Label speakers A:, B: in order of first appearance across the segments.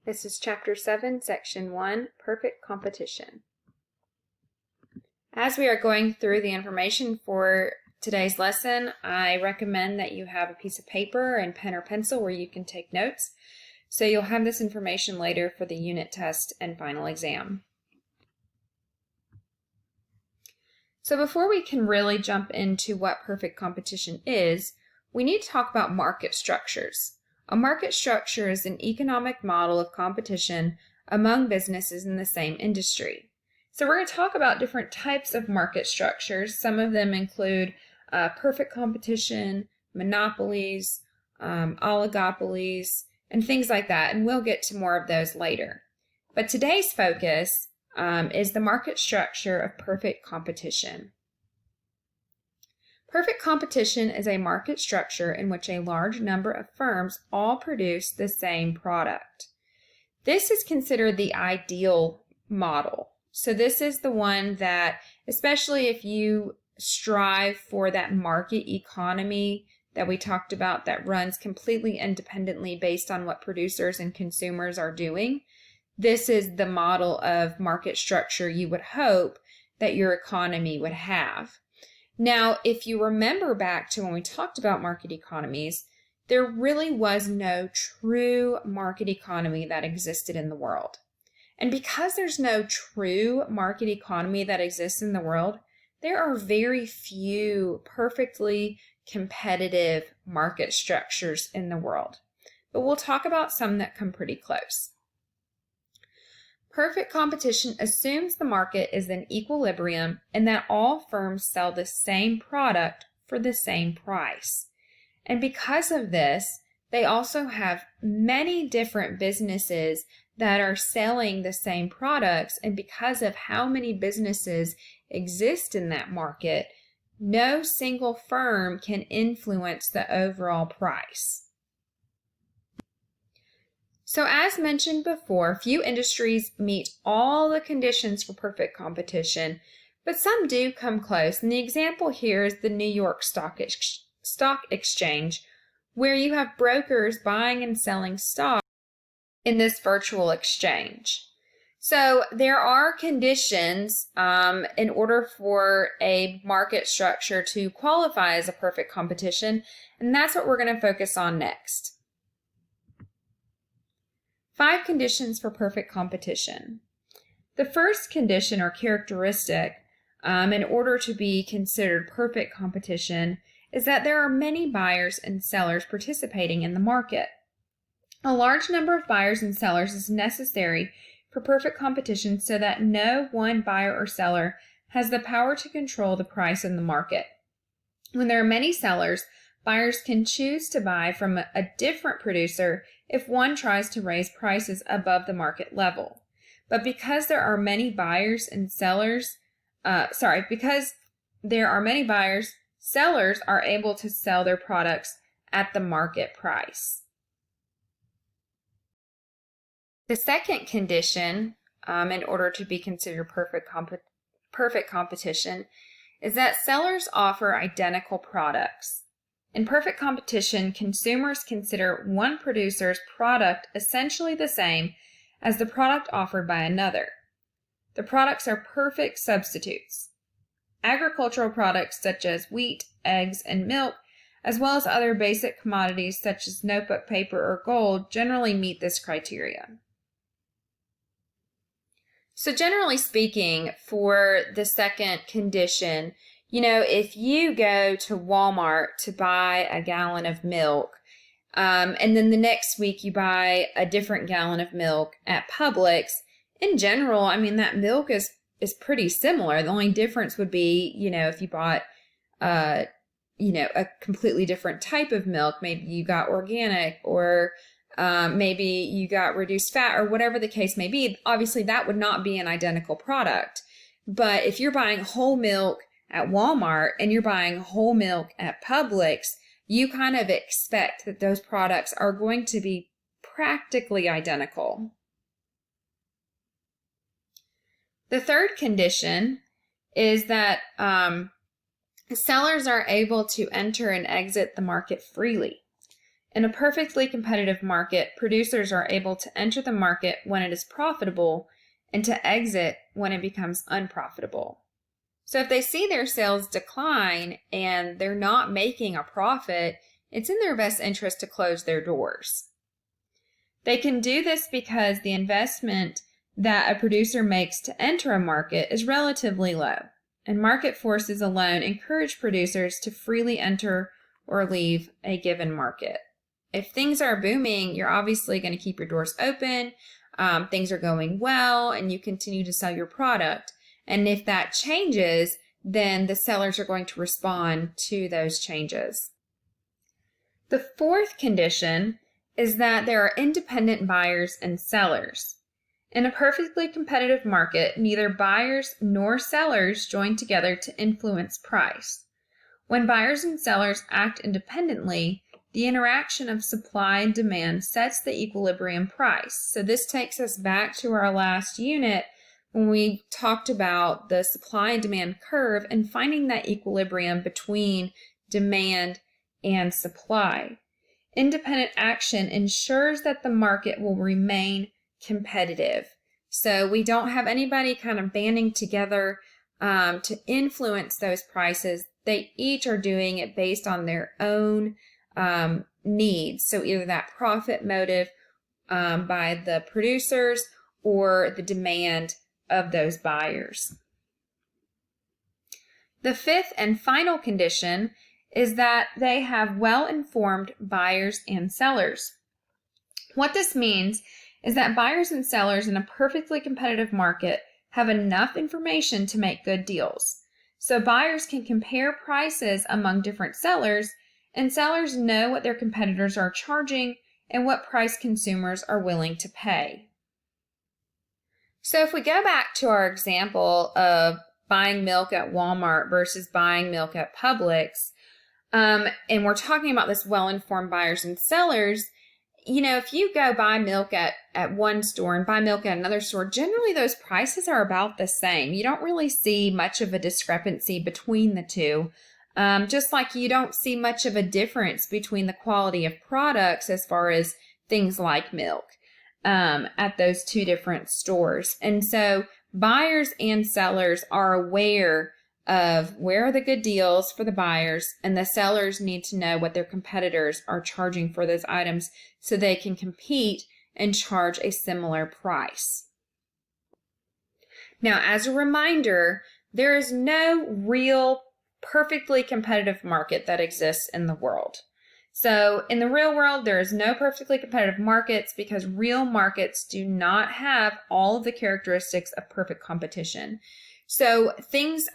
A: This is Chapter 7, Section 1, Perfect Competition. As we are going through the information for today's lesson, I recommend that you have a piece of paper and pen or pencil where you can take notes, so you'll have this information later for the unit test and final exam. So before we can really jump into what perfect competition is, we need to talk about market structures. A market structure is an economic model of competition among businesses in the same industry. So we're going to talk about different types of market structures. Some of them include perfect competition, monopolies, oligopolies, and things like that, and we'll get to more of those later. But today's focus is the market structure of perfect competition. Perfect competition is a market structure in which a large number of firms all produce the same product. This is considered the ideal model. So this is the one that, especially if you strive for that market economy that we talked about that runs completely independently based on what producers and consumers are doing, this is the model of market structure you would hope that your economy would have. Now, if you remember back to when we talked about market economies, there really was no true market economy that existed in the world. And because there's no true market economy that exists in the world, there are very few perfectly competitive market structures in the world. But we'll talk about some that come pretty close. Perfect competition assumes the market is in equilibrium and that all firms sell the same product for the same price. And because of this, they also have many different businesses that are selling the same products, and because of how many businesses exist in that market, no single firm can influence the overall price. So as mentioned before, few industries meet all the conditions for perfect competition, but some do come close. And the example here is the New York Stock Exchange, where you have brokers buying and selling stock in this virtual exchange. So there are conditions in order for a market structure to qualify as a perfect competition, and that's what we're going to focus on next. 5 conditions for perfect competition. The first condition or characteristic in order to be considered perfect competition is that there are many buyers and sellers participating in the market. A large number of buyers and sellers is necessary for perfect competition so that no one buyer or seller has the power to control the price in the market. When there are many sellers, buyers can choose to buy from a different producer if one tries to raise prices above the market level. But because there are many buyers and sellers, sellers are able to sell their products at the market price. The second condition, in order to be considered perfect competition, is that sellers offer identical products. In perfect competition, consumers consider one producer's product essentially the same as the product offered by another. The products are perfect substitutes. Agricultural products such as wheat, eggs, and milk, as well as other basic commodities such as notebook paper or gold, generally meet this criteria. So generally speaking, for the second condition, if you go to Walmart to buy a gallon of milk, and then the next week you buy a different gallon of milk at Publix, in general, that milk is pretty similar. The only difference would be, if you bought, a completely different type of milk, maybe you got organic or maybe you got reduced fat or whatever the case may be. Obviously, that would not be an identical product. But if you're buying whole milk at Walmart and you're buying whole milk at Publix, you kind of expect that those products are going to be practically identical. The third condition is that sellers are able to enter and exit the market freely. In a perfectly competitive market, producers are able to enter the market when it is profitable and to exit when it becomes unprofitable. So if they see their sales decline and they're not making a profit, it's in their best interest to close their doors. They can do this because the investment that a producer makes to enter a market is relatively low, and market forces alone encourage producers to freely enter or leave a given market. If things are booming, you're obviously going to keep your doors open, things are going well, and you continue to sell your product. And if that changes, then the sellers are going to respond to those changes. The fourth condition is that there are independent buyers and sellers. In a perfectly competitive market, neither buyers nor sellers join together to influence price. When buyers and sellers act independently, the interaction of supply and demand sets the equilibrium price. So this takes us back to our last unit when we talked about the supply and demand curve and finding that equilibrium between demand and supply. Independent action ensures that the market will remain competitive. So we don't have anybody kind of banding together to influence those prices. They each are doing it based on their own needs. So either that profit motive by the producers or the demand of those buyers. The fifth and final condition is that they have well-informed buyers and sellers. What this means is that buyers and sellers in a perfectly competitive market have enough information to make good deals. So buyers can compare prices among different sellers, and sellers know what their competitors are charging and what price consumers are willing to pay. So if we go back to our example of buying milk at Walmart versus buying milk at Publix, and we're talking about this well-informed buyers and sellers, if you go buy milk at one store and buy milk at another store, generally those prices are about the same. You don't really see much of a discrepancy between the two, just like you don't see much of a difference between the quality of products as far as things like milk at those two different stores. And so buyers and sellers are aware of where are the good deals for the buyers, and the sellers need to know what their competitors are charging for those items so they can compete and charge a similar price. Now, as a reminder, there is no real perfectly competitive market that exists in the world. So in the real world, there is no perfectly competitive markets because real markets do not have all of the characteristics of perfect competition. So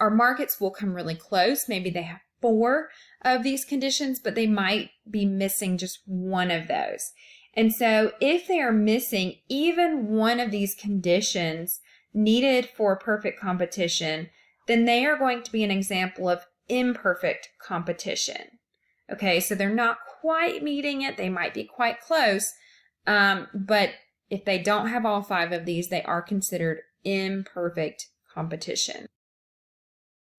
A: markets will come really close. Maybe they have 4 of these conditions, but they might be missing just one of those. And so if they are missing even one of these conditions needed for perfect competition, then they are going to be an example of imperfect competition. Okay, so they're not quite meeting it. They might be quite close, but if they don't have all 5 of these, they are considered imperfect competition.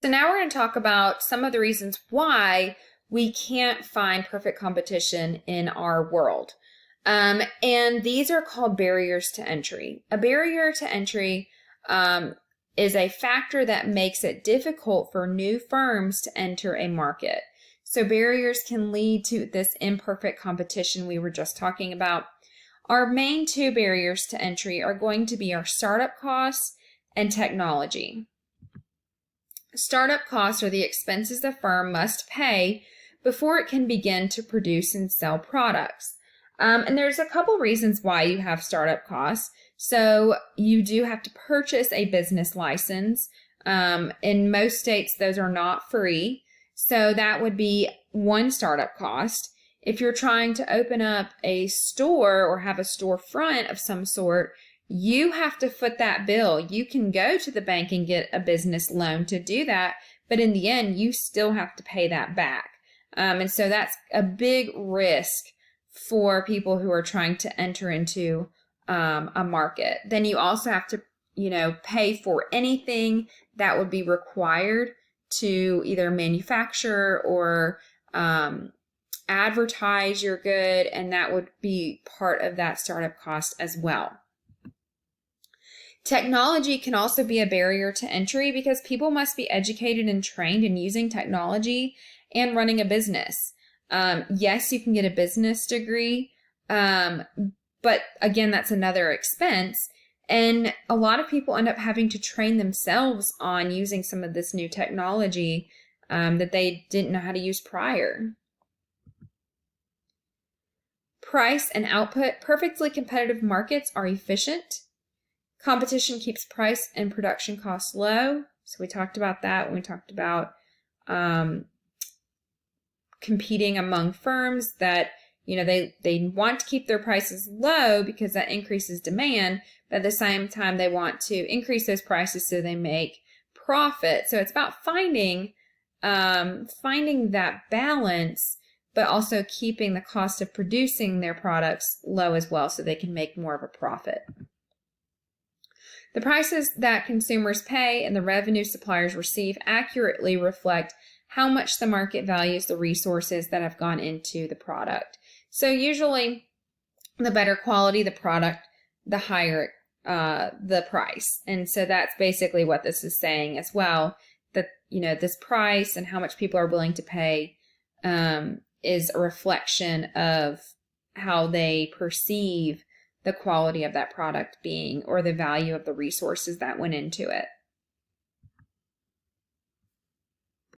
A: So now we're going to talk about some of the reasons why we can't find perfect competition in our world. And these are called barriers to entry. A barrier to entry is a factor that makes it difficult for new firms to enter a market. So barriers can lead to this imperfect competition we were just talking about. Our main 2 barriers to entry are going to be our startup costs and technology. Startup costs are the expenses the firm must pay before it can begin to produce and sell products. And there's a couple reasons why you have startup costs. So you do have to purchase a business license. In most states, those are not free. So that would be one startup cost. If you're trying to open up a store or have a storefront of some sort, you have to foot that bill. You can go to the bank and get a business loan to do that, but in the end, you still have to pay that back. And so that's a big risk for people who are trying to enter into a market. Then you also have to, pay for anything that would be required to either manufacture or advertise your good, and that would be part of that startup cost as well. Technology can also be a barrier to entry because people must be educated and trained in using technology and running a business. Yes, you can get a business degree, but again, that's another expense. And a lot of people end up having to train themselves on using some of this new technology that they didn't know how to use prior. Price and output. Perfectly competitive markets are efficient. Competition keeps price and production costs low. So we talked about that when we talked about competing among firms that, they want to keep their prices low because that increases demand, but at the same time they want to increase those prices so they make profit. So it's about finding that balance, but also keeping the cost of producing their products low as well so they can make more of a profit. The prices that consumers pay and the revenue suppliers receive accurately reflect how much the market values the resources that have gone into the product. So usually the better quality the product, the higher the price. And so that's basically what this is saying as well, that, this price and how much people are willing to pay is a reflection of how they perceive the quality of that product being, or the value of the resources that went into it.